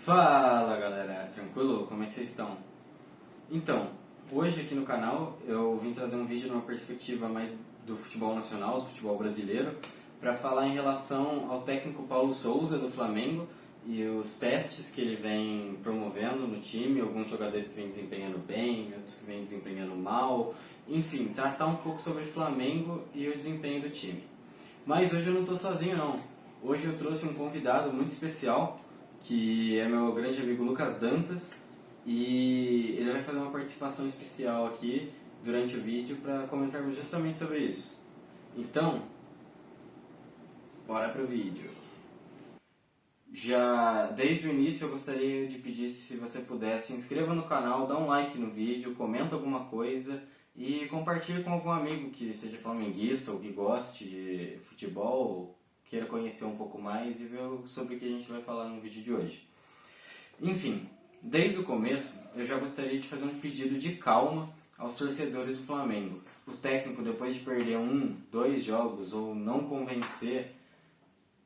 Fala galera, tranquilo? Como é que vocês estão? Então, hoje aqui no canal eu vim trazer um vídeo numa perspectiva mais do futebol nacional, do futebol brasileiro, para falar em relação ao técnico Paulo Souza do Flamengo e os testes que ele vem promovendo no time, alguns jogadores que vêm desempenhando bem, outros que vêm desempenhando mal, enfim, tratar um pouco sobre Flamengo e o desempenho do time. Mas hoje eu não estou sozinho não, hoje eu trouxe um convidado muito especial, que é meu grande amigo Lucas Dantas, e ele vai fazer uma participação especial aqui durante o vídeo para comentarmos justamente sobre isso. Então, bora pro vídeo. Já desde o início eu gostaria de pedir, se você puder, se inscreva no canal, dá um like no vídeo, comenta alguma coisa e compartilhe com algum amigo que seja flamenguista ou que goste de futebol, queira conhecer um pouco mais e ver sobre o que a gente vai falar no vídeo de hoje. Enfim, desde o começo eu já gostaria de fazer um pedido de calma aos torcedores do Flamengo. O técnico, depois de perder 2 jogos ou não convencer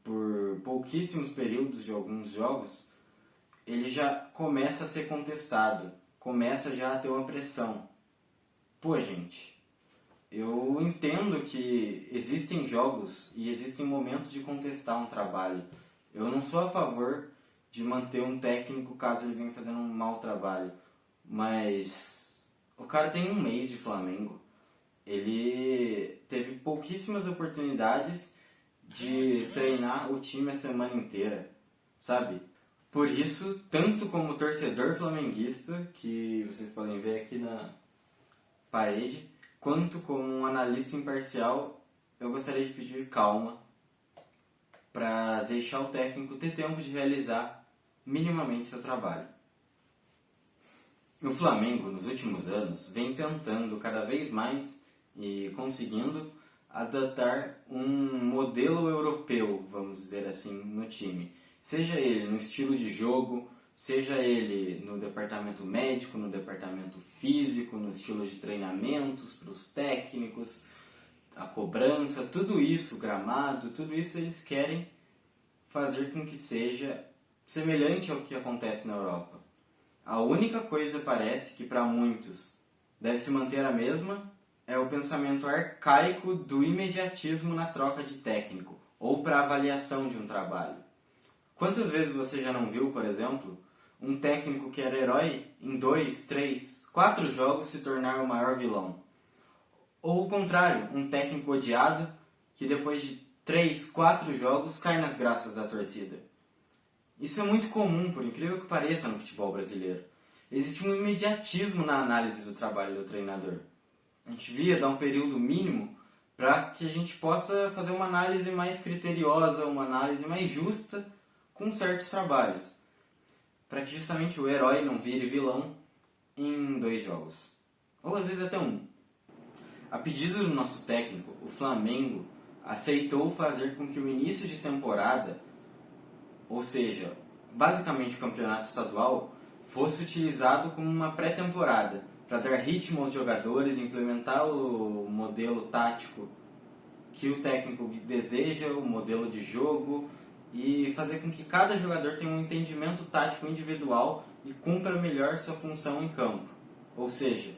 por pouquíssimos períodos de alguns jogos, ele já começa a ser contestado, começa já a ter uma pressão. Pô, gente, eu entendo que existem jogos e existem momentos de contestar um trabalho. Eu não sou a favor de manter um técnico caso ele venha fazendo um mau trabalho, mas o cara tem 1 mês de Flamengo. Ele teve pouquíssimas oportunidades de treinar o time a semana inteira, sabe? Por isso, tanto como torcedor flamenguista, que vocês podem ver aqui na parede, quanto como um analista imparcial, eu gostaria de pedir calma para deixar o técnico ter tempo de realizar minimamente seu trabalho. O Flamengo, nos últimos anos, vem tentando cada vez mais e conseguindo adotar um modelo europeu, vamos dizer assim, no time. Seja ele no estilo de jogo, seja ele no departamento médico, no departamento físico, no estilo de treinamentos para os técnicos, a cobrança, tudo isso, o gramado, tudo isso eles querem fazer com que seja semelhante ao que acontece na Europa. A única coisa, parece, que para muitos deve se manter a mesma é o pensamento arcaico do imediatismo na troca de técnico ou para avaliação de um trabalho. Quantas vezes você já não viu, por exemplo, um técnico que era herói em 2, 3, 4 jogos se tornar o maior vilão? Ou o contrário, um técnico odiado que depois de 3, 4 jogos cai nas graças da torcida? Isso é muito comum, por incrível que pareça, no futebol brasileiro. Existe um imediatismo na análise do trabalho do treinador. A gente via dar um período mínimo para que a gente possa fazer uma análise mais criteriosa, uma análise mais justa com certos trabalhos, para que justamente o herói não vire vilão em 2 jogos, ou às vezes até 1. A pedido do nosso técnico, o Flamengo aceitou fazer com que o início de temporada, ou seja, basicamente o campeonato estadual, fosse utilizado como uma pré-temporada, para dar ritmo aos jogadores, implementar o modelo tático que o técnico deseja, o modelo de jogo, e fazer com que cada jogador tenha um entendimento tático individual e cumpra melhor sua função em campo. Ou seja,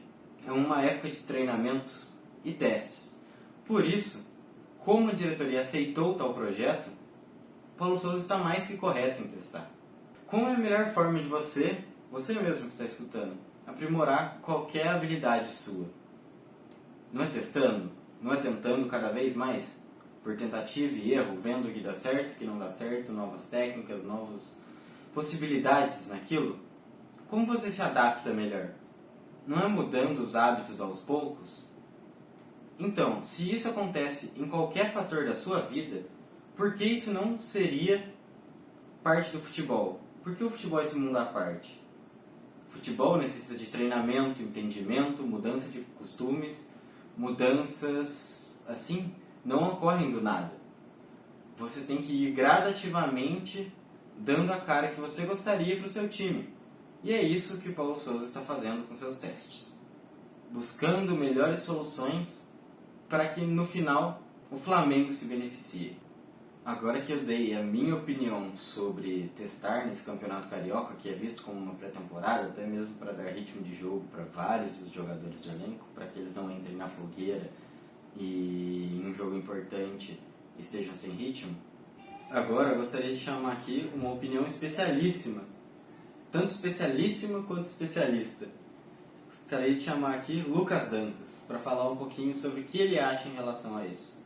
é uma época de treinamentos e testes. Por isso, como a diretoria aceitou tal projeto, Paulo Souza está mais que correto em testar. Como é a melhor forma de você mesmo que está escutando, aprimorar qualquer habilidade sua? Não é testando? Não é tentando cada vez mais? Por tentativa e erro, vendo o que dá certo, o que não dá certo, novas técnicas, novas possibilidades naquilo? Como você se adapta melhor? Não é mudando os hábitos aos poucos? Então, se isso acontece em qualquer fator da sua vida, por que isso não seria parte do futebol? Por que o futebol é esse mundo à parte? Futebol necessita de treinamento, entendimento, mudança de costumes, mudanças assim não ocorrem do nada. Você tem que ir gradativamente dando a cara que você gostaria para o seu time. E é isso que o Paulo Souza está fazendo com seus testes. Buscando melhores soluções para que no final o Flamengo se beneficie. Agora que eu dei a minha opinião sobre testar nesse campeonato carioca, que é visto como uma pré-temporada, até mesmo para dar ritmo de jogo para vários dos jogadores do elenco, para que eles não entrem na fogueira e em um jogo importante estejam sem ritmo, agora eu gostaria de chamar aqui uma opinião especialíssima, tanto especialíssima quanto especialista. Gostaria de chamar aqui Lucas Dantas, para falar um pouquinho sobre o que ele acha em relação a isso.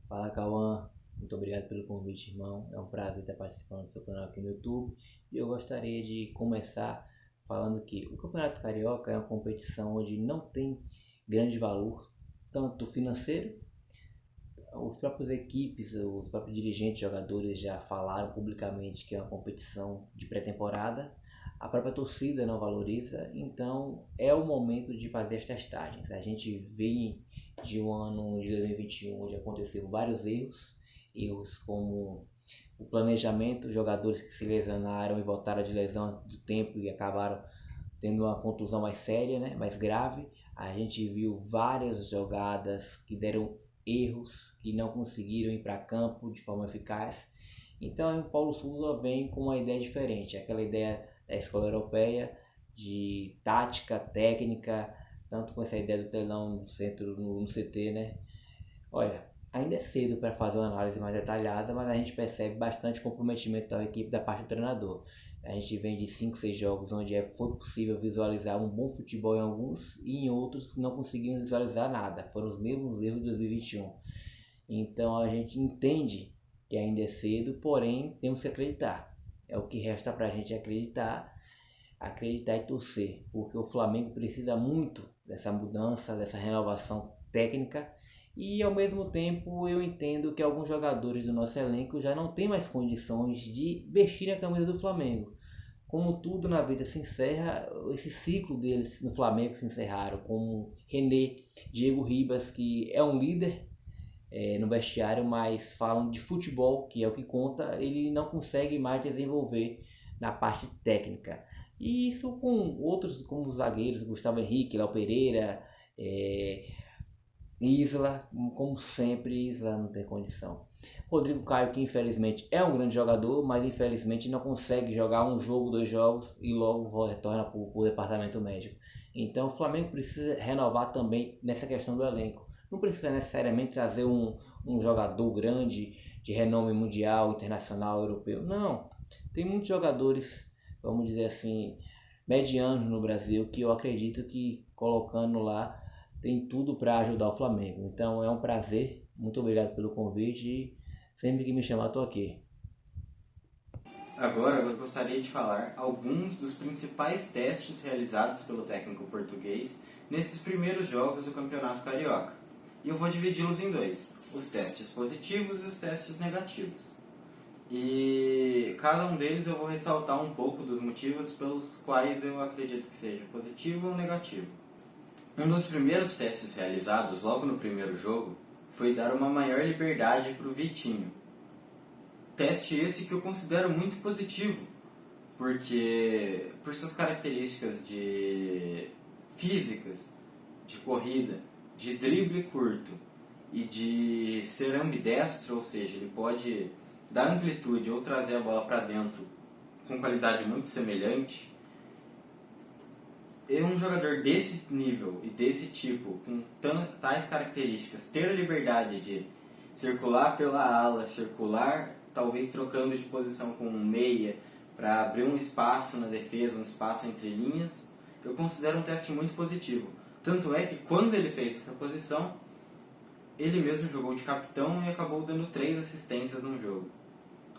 Fala, Cauã, muito obrigado pelo convite, irmão. É um prazer estar participando do seu canal aqui no YouTube. E eu gostaria de começar falando que o Campeonato Carioca é uma competição onde não tem grande valor, tanto financeiro. Os próprios equipes, os próprios dirigentes, jogadores já falaram publicamente que é uma competição de pré-temporada. A própria torcida não valoriza, então é o momento de fazer as testagens. A gente vem de um ano de 2021 onde aconteceram vários erros como o planejamento, jogadores que se lesionaram e voltaram de lesão do tempo e acabaram tendo uma contusão mais séria, né, mais grave. A gente viu várias jogadas que deram erros, que não conseguiram ir para campo de forma eficaz. Então o Paulo Souza vem com uma ideia diferente, aquela ideia da escola europeia de tática, técnica, tanto com essa ideia do telão no centro, no CT, né? Olha, ainda é cedo para fazer uma análise mais detalhada, mas a gente percebe bastante comprometimento da equipe da parte do treinador. A gente vem de 5, 6 jogos onde foi possível visualizar um bom futebol em alguns e em outros não conseguimos visualizar nada. Foram os mesmos erros de 2021. Então a gente entende que ainda é cedo, porém temos que acreditar. É o que resta para a gente acreditar e torcer, porque o Flamengo precisa muito dessa mudança, dessa renovação técnica. E ao mesmo tempo eu entendo que alguns jogadores do nosso elenco já não têm mais condições de vestir a camisa do Flamengo. Como tudo na vida se encerra, esse ciclo deles no Flamengo se encerraram, como René, Diego Ribas, que é um líder no vestiário, mas falam de futebol, que é o que conta, ele não consegue mais desenvolver na parte técnica. E isso com outros como os zagueiros, Gustavo Henrique, Léo Pereira, Isla, como sempre, Isla não tem condição. Rodrigo Caio, que infelizmente é um grande jogador, mas infelizmente não consegue jogar um jogo, 2 jogos e logo retorna para o departamento médico. Então o Flamengo precisa renovar também nessa questão do elenco. Não precisa necessariamente trazer um jogador grande de renome mundial, internacional, europeu. Não. Tem muitos jogadores, vamos dizer assim, medianos no Brasil que eu acredito que colocando lá tem tudo para ajudar o Flamengo. Então é um prazer, muito obrigado pelo convite e sempre que me chamar estou aqui. Agora eu gostaria de falar alguns dos principais testes realizados pelo técnico português nesses primeiros jogos do Campeonato Carioca. E eu vou dividi-los em 2, os testes positivos e os testes negativos. E cada um deles eu vou ressaltar um pouco dos motivos pelos quais eu acredito que seja positivo ou negativo. Um dos primeiros testes realizados logo no primeiro jogo foi dar uma maior liberdade para o Vitinho. Teste esse que eu considero muito positivo, porque por suas características físicas, de corrida, de drible curto e de ser ambidestro, ou seja, ele pode dar amplitude ou trazer a bola para dentro com qualidade muito semelhante. E um jogador desse nível e desse tipo, com tais características, ter a liberdade de circular pela ala, circular, talvez trocando de posição com um meia, para abrir um espaço na defesa, um espaço entre linhas, eu considero um teste muito positivo. Tanto é que quando ele fez essa posição, ele mesmo jogou de capitão e acabou dando 3 assistências no jogo.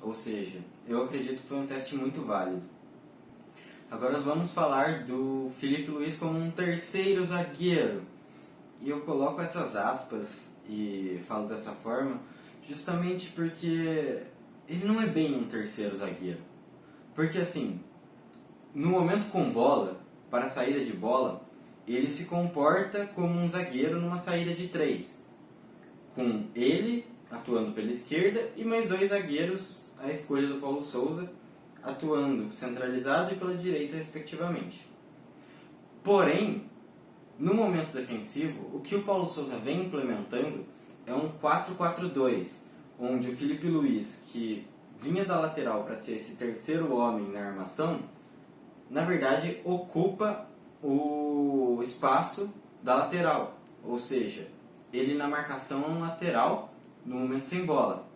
Ou seja, eu acredito que foi um teste muito válido. Agora nós vamos falar do Filipe Luís como um terceiro zagueiro. E eu coloco essas aspas e falo dessa forma justamente porque ele não é bem um terceiro zagueiro. Porque assim, no momento com bola, para a saída de bola, ele se comporta como um zagueiro numa saída de 3. Com ele atuando pela esquerda e mais 2 zagueiros à escolha do Paulo Souza, atuando centralizado e pela direita, respectivamente. Porém, no momento defensivo, o que o Paulo Souza vem implementando é um 4-4-2, onde o Felipe Luiz, que vinha da lateral para ser esse terceiro homem na armação, na verdade ocupa o espaço da lateral, ou seja, ele na marcação é um lateral no momento sem bola.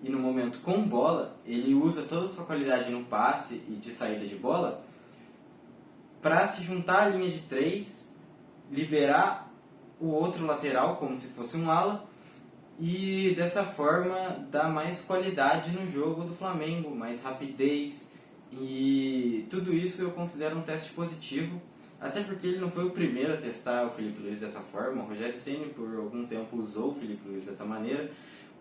E no momento com bola, ele usa toda a sua qualidade no passe e de saída de bola para se juntar à linha de 3, liberar o outro lateral como se fosse um ala e dessa forma dar mais qualidade no jogo do Flamengo, mais rapidez, e tudo isso eu considero um teste positivo, até porque ele não foi o primeiro a testar o Felipe Luiz dessa forma. O Rogério Ceni por algum tempo usou o Felipe Luiz dessa maneira,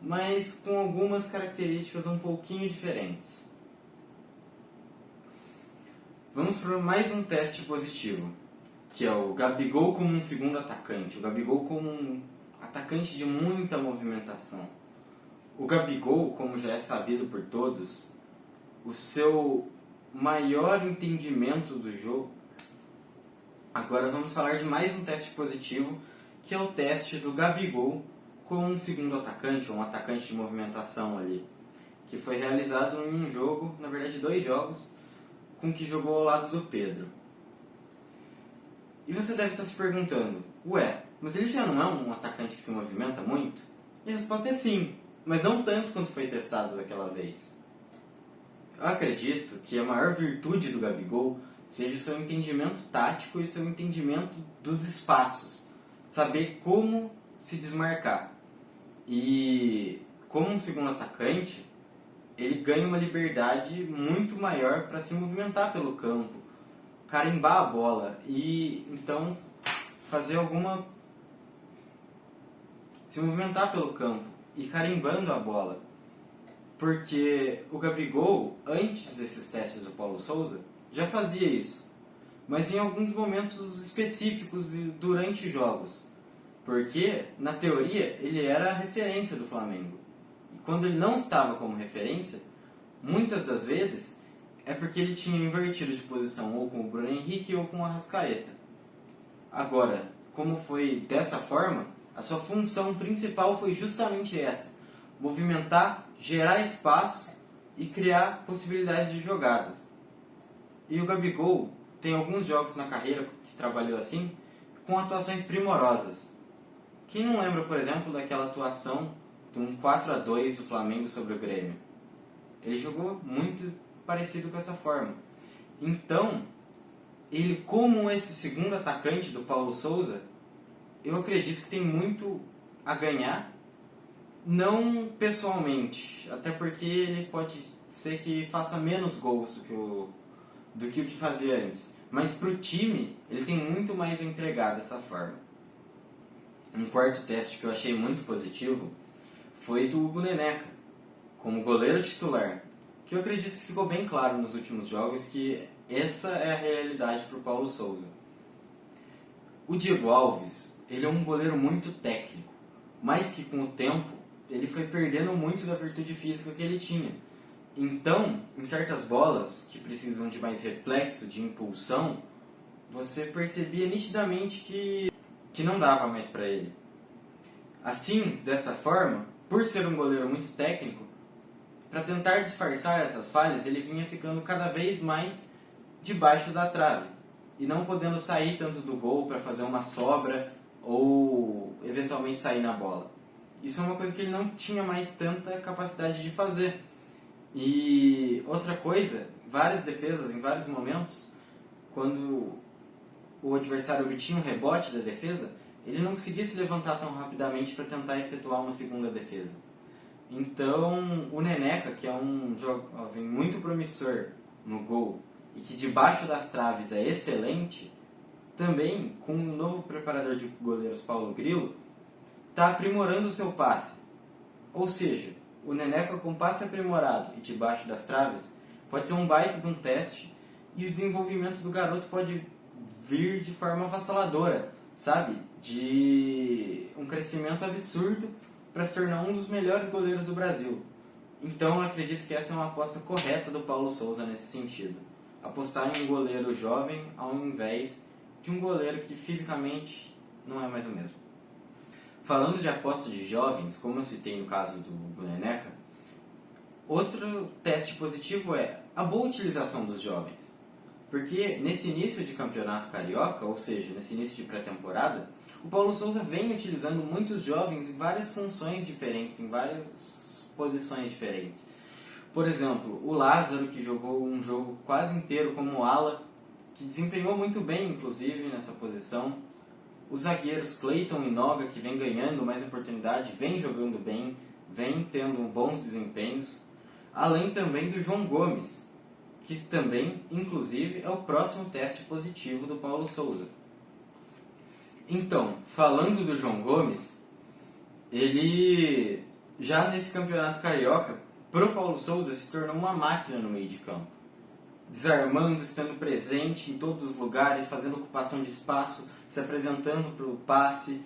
mas com algumas características um pouquinho diferentes. Vamos para mais um teste positivo, que é o Gabigol como um segundo atacante, o Gabigol como um atacante de muita movimentação. O Gabigol, como já é sabido por todos, o seu maior entendimento do jogo. Agora vamos falar de mais um teste positivo, que é o teste do Gabigol como um segundo atacante, ou um atacante de movimentação ali, que foi realizado em um jogo, na verdade 2 jogos, com que jogou ao lado do Pedro. E você deve estar se perguntando, ué, mas ele já não é um atacante que se movimenta muito? E a resposta é sim, mas não tanto quanto foi testado daquela vez. Eu acredito que a maior virtude do Gabigol seja o seu entendimento tático e o seu entendimento dos espaços. Saber como se desmarcar. E como um segundo atacante, ele ganha uma liberdade muito maior para se movimentar pelo campo, carimbar a bola e então fazer se movimentar pelo campo e carimbando a bola. Porque o Gabigol, antes desses testes do Paulo Souza, já fazia isso, mas em alguns momentos específicos e durante jogos, porque na teoria ele era a referência do Flamengo. E quando ele não estava como referência, muitas das vezes é porque ele tinha invertido de posição ou com o Bruno Henrique ou com o Arrascaeta. Agora, como foi dessa forma, a sua função principal foi justamente essa: movimentar, gerar espaço e criar possibilidades de jogadas. E o Gabigol tem alguns jogos na carreira que trabalhou assim, com atuações primorosas. Quem não lembra, por exemplo, daquela atuação de um 4-2 do Flamengo sobre o Grêmio? Ele jogou muito parecido com essa forma. Então, ele como esse segundo atacante do Paulo Souza, eu acredito que tem muito a ganhar, não pessoalmente, até porque ele pode ser que faça menos gols do que o que fazia antes, mas para o time ele tem muito mais a entregar dessa forma. Um quarto teste que eu achei muito positivo foi do Hugo Neneca, como goleiro titular, que eu acredito que ficou bem claro nos últimos jogos que essa é a realidade para o Paulo Souza. O Diego Alves, ele é um goleiro muito técnico, mas que com o tempo ele foi perdendo muito da virtude física que ele tinha. Então, em certas bolas que precisam de mais reflexo, de impulsão, você percebia nitidamente que não dava mais para ele. Assim, dessa forma, por ser um goleiro muito técnico, para tentar disfarçar essas falhas, ele vinha ficando cada vez mais debaixo da trave e não podendo sair tanto do gol para fazer uma sobra ou eventualmente sair na bola. Isso é uma coisa que ele não tinha mais tanta capacidade de fazer. E outra coisa, várias defesas em vários momentos, quando o adversário obtinha um rebote da defesa, ele não conseguia se levantar tão rapidamente para tentar efetuar uma segunda defesa. Então, o Neneca, que é um jovem muito promissor no gol e que debaixo das traves é excelente, também, com o novo preparador de goleiros Paulo Grilo, está aprimorando o seu passe. Ou seja, o Neneca com passe aprimorado e debaixo das traves pode ser um baita de um teste e o desenvolvimento do garoto pode vir de forma avassaladora, sabe? De um crescimento absurdo para se tornar um dos melhores goleiros do Brasil. Então eu acredito que essa é uma aposta correta do Paulo Souza nesse sentido. Apostar em um goleiro jovem ao invés de um goleiro que fisicamente não é mais o mesmo. Falando de aposta de jovens, como eu citei no caso do Neneca, outro teste positivo é a boa utilização dos jovens. Porque nesse início de campeonato carioca, ou seja, nesse início de pré-temporada, o Paulo Souza vem utilizando muitos jovens em várias funções diferentes, em várias posições diferentes. Por exemplo, o Lázaro, que jogou um jogo quase inteiro como ala, que desempenhou muito bem, inclusive, nessa posição. Os zagueiros Cleiton e Noga, que vem ganhando mais oportunidade, vem jogando bem, vem tendo bons desempenhos. Além também do João Gomes, que também, inclusive, é o próximo teste positivo do Paulo Souza. Então, falando do João Gomes, ele já nesse campeonato carioca, pro Paulo Souza, se tornou uma máquina no meio de campo. Desarmando, estando presente em todos os lugares, fazendo ocupação de espaço, se apresentando para o passe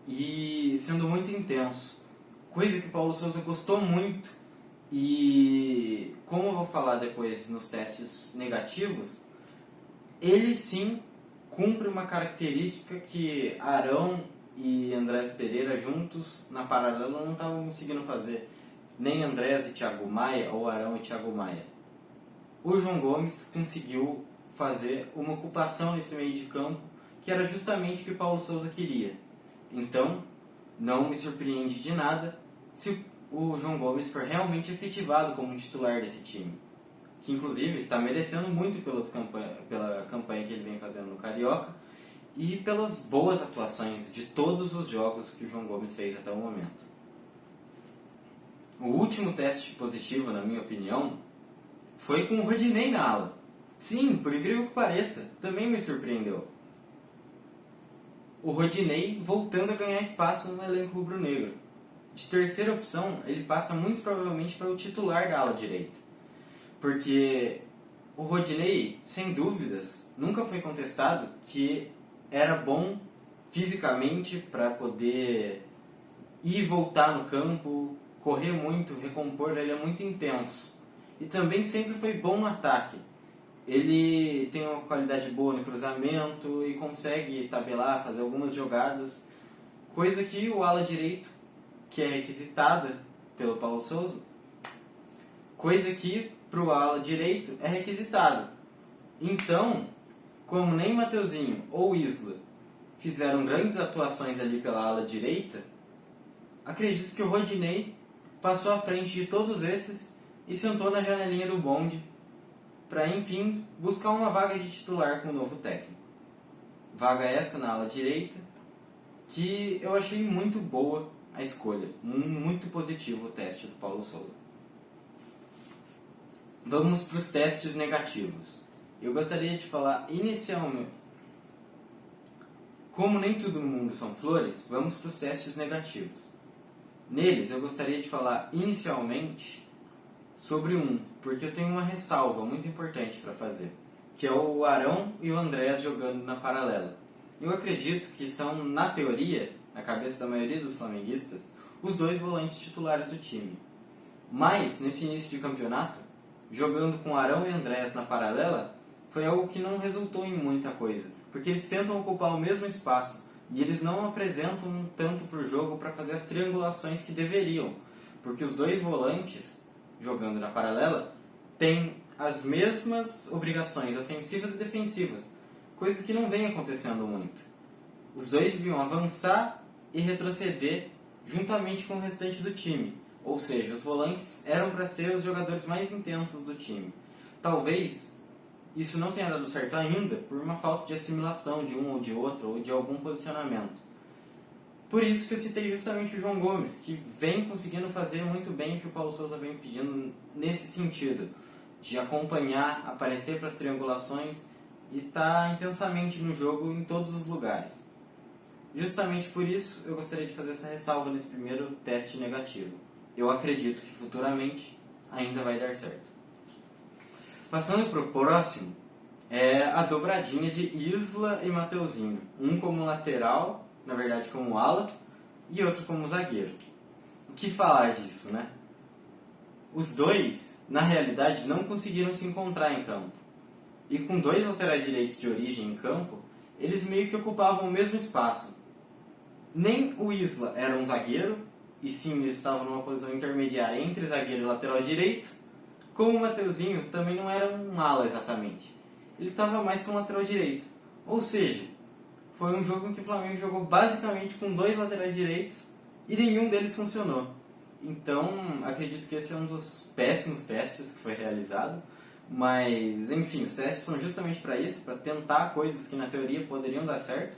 e sendo muito intenso. Coisa que o Paulo Souza gostou muito e, como eu vou falar depois nos testes negativos, ele sim cumpre uma característica que Arão e Andrés Pereira juntos na paralela não estavam conseguindo fazer. Nem Andrés e Thiago Maia ou Arão e Thiago Maia. O João Gomes conseguiu fazer uma ocupação nesse meio de campo que era justamente o que o Paulo Souza queria. Então, não me surpreende de nada se o João Gomes for realmente efetivado como um titular desse time. Que, inclusive, está merecendo muito pela campanha que ele vem fazendo no Carioca e pelas boas atuações de todos os jogos que o João Gomes fez até o momento. O último teste positivo, na minha opinião, foi com o Rodinei na ala. Sim, por incrível que pareça, também me surpreendeu. O Rodinei voltando a ganhar espaço no elenco rubro-negro. De terceira opção, ele passa muito provavelmente para o titular da ala direita. Porque o Rodinei, sem dúvidas, nunca foi contestado que era bom fisicamente para poder ir e voltar no campo, correr muito, recompor, ele é muito intenso. E também sempre foi bom no ataque. Ele tem uma qualidade boa no cruzamento e consegue tabelar, fazer algumas jogadas, coisa que o ala direito, que é requisitada pelo Paulo Souza, coisa que para o ala direito é requisitado. Então, como nem Mateuzinho ou Isla fizeram grandes atuações ali pela ala direita, acredito que o Rodinei passou à frente de todos esses e sentou na janelinha do bonde para, enfim, buscar uma vaga de titular com o novo técnico. Vaga essa na ala direita, que eu achei muito boa a escolha. Muito positivo o teste do Paulo Souza. Vamos para os testes negativos. Eu gostaria de falar inicialmente... Como nem tudo no mundo são flores, vamos para os testes negativos. Neles, eu gostaria de falar inicialmente sobre porque eu tenho uma ressalva muito importante para fazer, que é o Arão e o Andrés jogando na paralela. Eu acredito que são, na teoria, na cabeça da maioria dos flamenguistas, os dois volantes titulares do time. Mas, nesse início de campeonato, jogando com Arão e Andrés na paralela, foi algo que não resultou em muita coisa, porque eles tentam ocupar o mesmo espaço e eles não apresentam tanto para o jogo para fazer as triangulações que deveriam, porque os dois volantes jogando na paralela têm as mesmas obrigações ofensivas e defensivas, coisas que não vem acontecendo muito. Os dois deviam avançar e retroceder juntamente com o restante do time, ou seja, os volantes eram para ser os jogadores mais intensos do time. Talvez isso não tenha dado certo ainda por uma falta de assimilação de um ou de outro, ou de algum posicionamento. Por isso que eu citei justamente o João Gomes, que vem conseguindo fazer muito bem o que o Paulo Souza vem pedindo nesse sentido, de acompanhar, aparecer para as triangulações e estar intensamente no jogo em todos os lugares. Justamente por isso eu gostaria de fazer essa ressalva nesse primeiro teste negativo. Eu acredito que futuramente ainda vai dar certo. Passando para o próximo, é a dobradinha de Isla e Mateuzinho. Um como lateral, na verdade como ala, e outro como zagueiro. O que falar disso, né? Os dois, na realidade, não conseguiram se encontrar em campo. E com dois laterais direitos de origem em campo, eles meio que ocupavam o mesmo espaço. Nem o Isla era um zagueiro, e sim, ele estava numa posição intermediária entre zagueiro e lateral direito, como o Mateuzinho também não era um ala exatamente. Ele estava mais para um lateral direito. Ou seja, foi um jogo em que o Flamengo jogou basicamente com 2 laterais direitos e nenhum deles funcionou. Então, acredito que esse é um dos péssimos testes que foi realizado. Mas, enfim, os testes são justamente para isso, para tentar coisas que na teoria poderiam dar certo.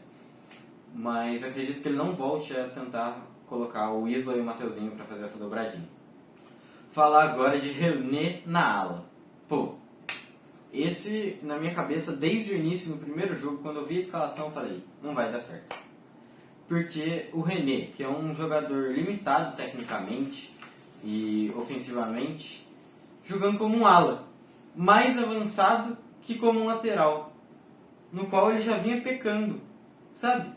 Mas eu acredito que ele não volte a tentar colocar o Isla e o Mateuzinho para fazer essa dobradinha. Falar agora de René na ala. Pô, esse, na minha cabeça, desde o início, no primeiro jogo, quando eu vi a escalação, eu falei, não vai dar certo. Porque o René, que é um jogador limitado tecnicamente e ofensivamente, jogando como um ala, mais avançado que como um lateral, no qual ele já vinha pecando, sabe?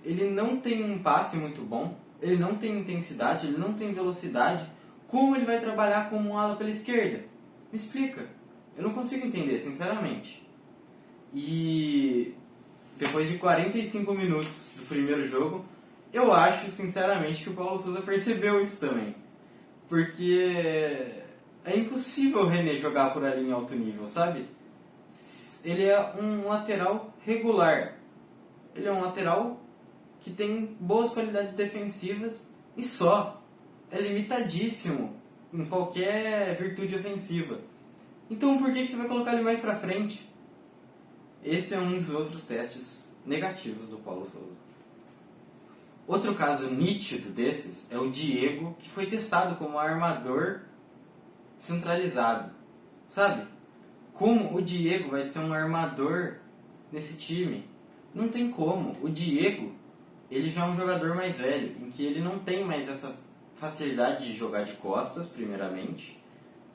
Ele não tem um passe muito bom, ele não tem intensidade, ele não tem velocidade. Como ele vai trabalhar como um ala pela esquerda? Me explica. Eu não consigo entender, sinceramente. E depois de 45 minutos do primeiro jogo, eu acho, sinceramente, que o Paulo Sousa percebeu isso também. Porque é impossível o René jogar por ali em alto nível, sabe? Ele é um lateral regular. Ele é um lateral que tem boas qualidades defensivas e só. É limitadíssimo em qualquer virtude ofensiva. Então por que você vai colocar ele mais pra frente? Esse é um dos outros testes negativos do Paulo Sousa. Outro caso nítido desses é o Diego, que foi testado como armador centralizado. Sabe? Como o Diego vai ser um armador nesse time? Não tem como. O Diego, ele já é um jogador mais velho, em que ele não tem mais essa facilidade de jogar de costas, primeiramente,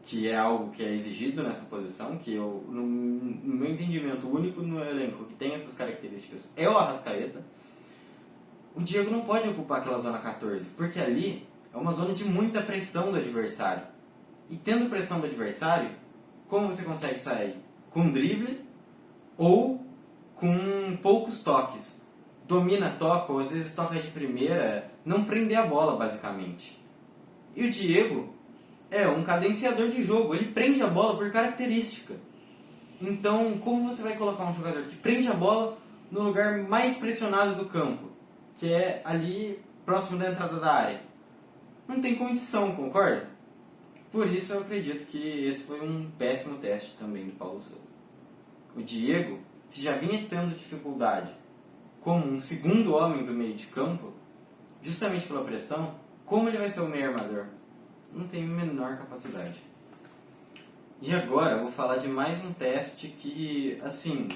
que é algo que é exigido nessa posição, que eu, no meu entendimento, o único no elenco que tem essas características é o Arrascaeta. O Diego não pode ocupar aquela zona 14, porque ali é uma zona de muita pressão do adversário. E tendo pressão do adversário, como você consegue sair? Com drible ou com poucos toques. Domina, toca, ou às vezes toca de primeira, não prender a bola, basicamente. E o Diego é um cadenciador de jogo, ele prende a bola por característica. Então, como você vai colocar um jogador que prende a bola no lugar mais pressionado do campo, que é ali próximo da entrada da área? Não tem condição, concorda? Por isso eu acredito que esse foi um péssimo teste também do Paulo Sousa. O Diego, se já vinha tendo dificuldade como um segundo homem do meio de campo, justamente pela pressão, como ele vai ser o meio armador? Não tem a menor capacidade. E agora eu vou falar de mais um teste que, assim,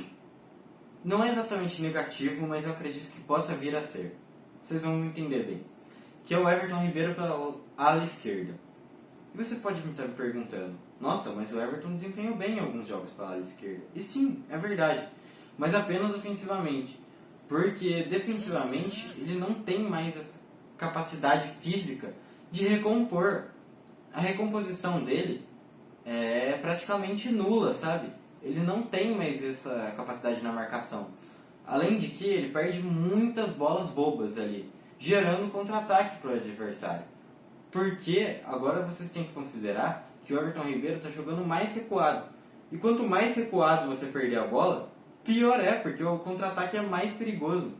não é exatamente negativo, mas eu acredito que possa vir a ser. Vocês vão entender bem. Que é o Everton Ribeiro pela ala esquerda. E você pode me estar perguntando, nossa, mas o Everton desempenhou bem em alguns jogos pela ala esquerda. E sim, é verdade. Mas apenas ofensivamente. Porque defensivamente ele não tem mais essa capacidade física de recompor. A recomposição dele é praticamente nula, sabe? Ele não tem mais essa capacidade na marcação. Além de que ele perde muitas bolas bobas ali, gerando contra-ataque para o adversário. Porque agora vocês têm que considerar que o Everton Ribeiro está jogando mais recuado. E quanto mais recuado você perder a bola, pior é, porque o contra-ataque é mais perigoso.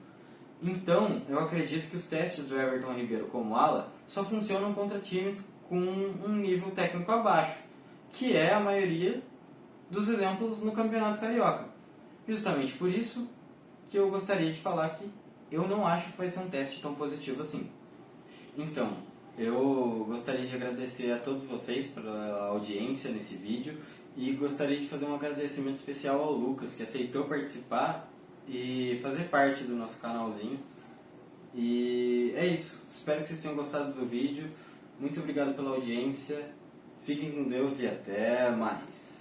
Então, eu acredito que os testes do Everton Ribeiro como ala só funcionam contra times com um nível técnico abaixo, que é a maioria dos exemplos no Campeonato Carioca. Justamente por isso que eu gostaria de falar que eu não acho que vai ser um teste tão positivo assim. Então, eu gostaria de agradecer a todos vocês pela audiência nesse vídeo e gostaria de fazer um agradecimento especial ao Lucas, que aceitou participar e fazer parte do nosso canalzinho. E é isso. Espero que vocês tenham gostado do vídeo. Muito obrigado pela audiência. Fiquem com Deus e até mais.